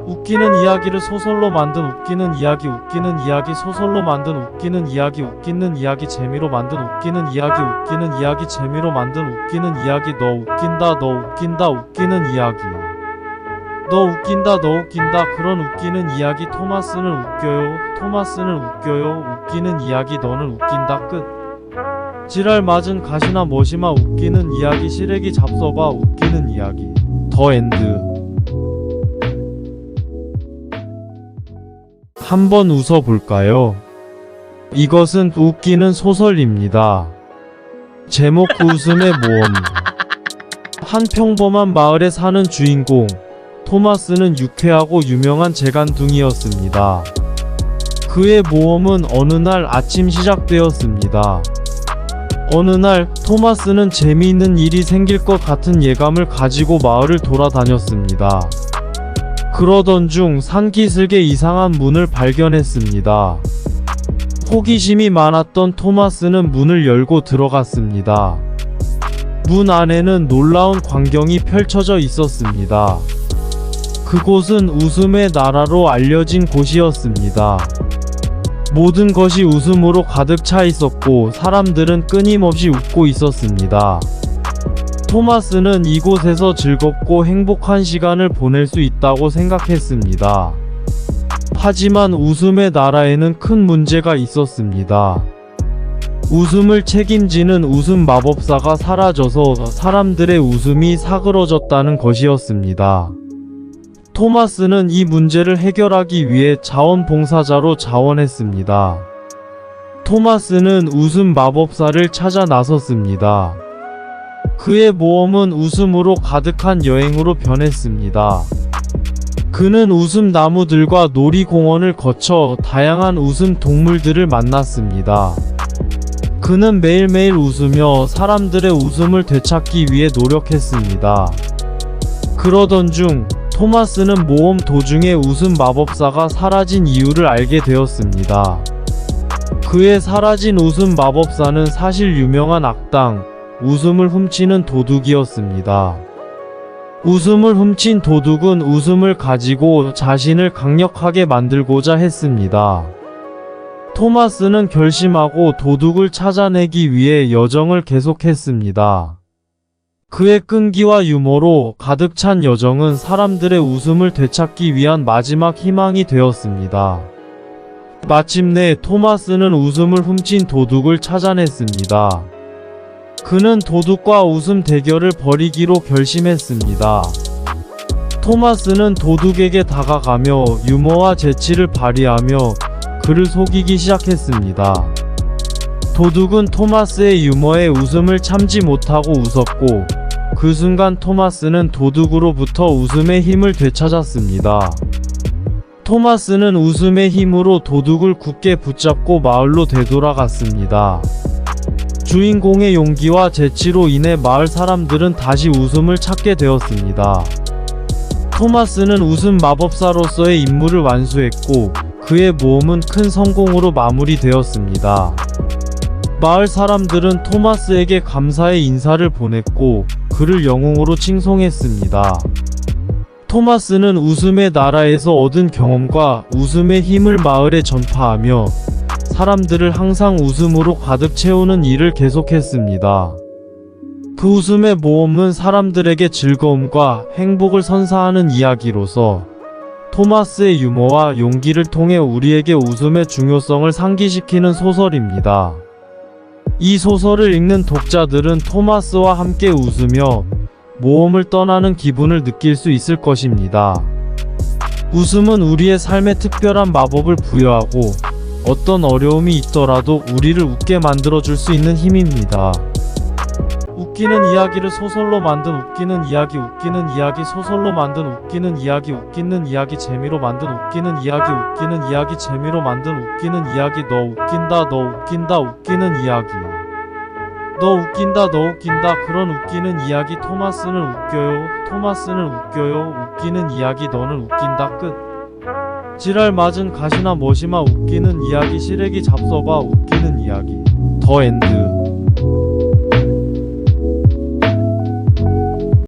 웃기는 이야기를 소설로 만든 웃기는 이야기 웃기는 이야기 소설로 만든 웃기는 이야기 웃기는 이야기 재미로 만든 웃기는 이야기 웃기는 이야기 재미로 만든 웃기는 이야기 너 웃긴다 너 웃긴다 웃기는 이야기 너 웃긴다 너 웃긴다 그런 웃기는 이야기 토마스는 웃겨요 토마스는 웃겨요 웃기는 이야기 너는 웃긴다 끝 지랄 맞은 가시나 머시마 웃기는 이야기 시래기 잡숴봐 웃기는 이야기 더 엔드 한번 웃어볼까요? 이것은 웃기는 소설입니다. 제목 웃음의 모험. 한 평범한 마을에 사는 주인공 토마스는 유쾌하고 유명한 재간둥이였습니다. 그의 모험은 어느 날 아침 시작되었습니다. 어느 날 토마스는 재미있는 일이 생길 것 같은 예감을 가지고 마을을 돌아다녔습니다. 그러던 중 산기슭에 이상한 문을 발견했습니다. 호기심이 많았던 토마스는 문을 열고 들어갔습니다. 문 안에는 놀라운 광경이 펼쳐져 있었습니다. 그곳은 웃음의 나라로 알려진 곳이었습니다. 모든 것이 웃음으로 가득 차 있었고 사람들은 끊임없이 웃고 있었습니다. 토마스는 이곳에서 즐겁고 행복한 시간을 보낼 수 있다고 생각했습니다. 하지만 웃음의 나라에는 큰 문제가 있었습니다. 웃음을 책임지는 웃음 마법사가 사라져서 사람들의 웃음이 사그러졌다는 것이었습니다. 토마스는 이 문제를 해결하기 위해 자원봉사자로 자원했습니다. 토마스는 웃음 마법사를 찾아 나섰습니다. 그의 모험은 웃음으로 가득한 여행으로 변했습니다. 그는 웃음 나무들과 놀이공원을 거쳐 다양한 웃음 동물들을 만났습니다. 그는 매일매일 웃으며 사람들의 웃음을 되찾기 위해 노력했습니다. 그러던 중 토마스는 모험 도중에 웃음 마법사가 사라진 이유를 알게 되었습니다. 그의 사라진 웃음 마법사는 사실 유명한 악당 웃음을 훔치는 도둑이었습니다. 웃음을 훔친 도둑은 웃음을 가지고 자신을 강력하게 만들고자 했습니다. 토마스는 결심하고 도둑을 찾아내기 위해 여정을 계속했습니다. 그의 끈기와 유머로 가득 찬 여정은 사람들의 웃음을 되찾기 위한 마지막 희망이 되었습니다. 마침내 토마스는 웃음을 훔친 도둑을 찾아냈습니다. 그는 도둑과 웃음 대결을 벌이기로 결심했습니다. 토마스는 도둑에게 다가가며 유머와 재치를 발휘하며 그를 속이기 시작했습니다. 도둑은 토마스의 유머에 웃음을 참지 못하고 웃었고 그 순간 토마스는 도둑으로부터 웃음의 힘을 되찾았습니다. 토마스는 웃음의 힘으로 도둑을 굳게 붙잡고 마을로 되돌아갔습니다. 주인공의 용기와 재치로 인해 마을 사람들은 다시 웃음을 찾게 되었습니다. 토마스는 웃음 마법사로서의 임무를 완수했고 그의 모험은 큰 성공으로 마무리되었습니다. 마을 사람들은 토마스에게 감사의 인사를 보냈고 그를 영웅으로 칭송했습니다. 토마스는 웃음의 나라에서 얻은 경험과 웃음의 힘을 마을에 전파하며 사람들을 항상 웃음으로 가득 채우는 일을 계속했습니다. 그 웃음의 모험은 사람들에게 즐거움과 행복을 선사하는 이야기로서 토마스의 유머와 용기를 통해 우리에게 웃음의 중요성을 상기시키는 소설입니다. 이 소설을 읽는 독자들은 토마스와 함께 웃으며 모험을 떠나는 기분을 느낄 수 있을 것입니다. 웃음은 우리의 삶에 특별한 마법을 부여하고 어떤 어려움이 있더라도 우리를 웃게 만들어줄 수 있는 힘입니다. 웃기는 이야기를 소설로 만든 웃기는 이야기 웃기는 이야기 소설로 만든 웃기는 이야기 웃기는 이야기 재미로 만든 웃기는 이야기 웃기는 이야기 재미로 만든 웃기는 이야기 너 웃긴다 너 웃긴다 웃기는 이야기 너 웃긴다 너 웃긴다 그런 웃기는 이야기 토마스는 웃겨요 토마스는 웃겨요 웃기는 이야기 너는 웃긴다 끝 지랄 맞은 가시나 머시마 웃기는 이야기 시래기 잡숴봐 웃기는 이야기 더 엔드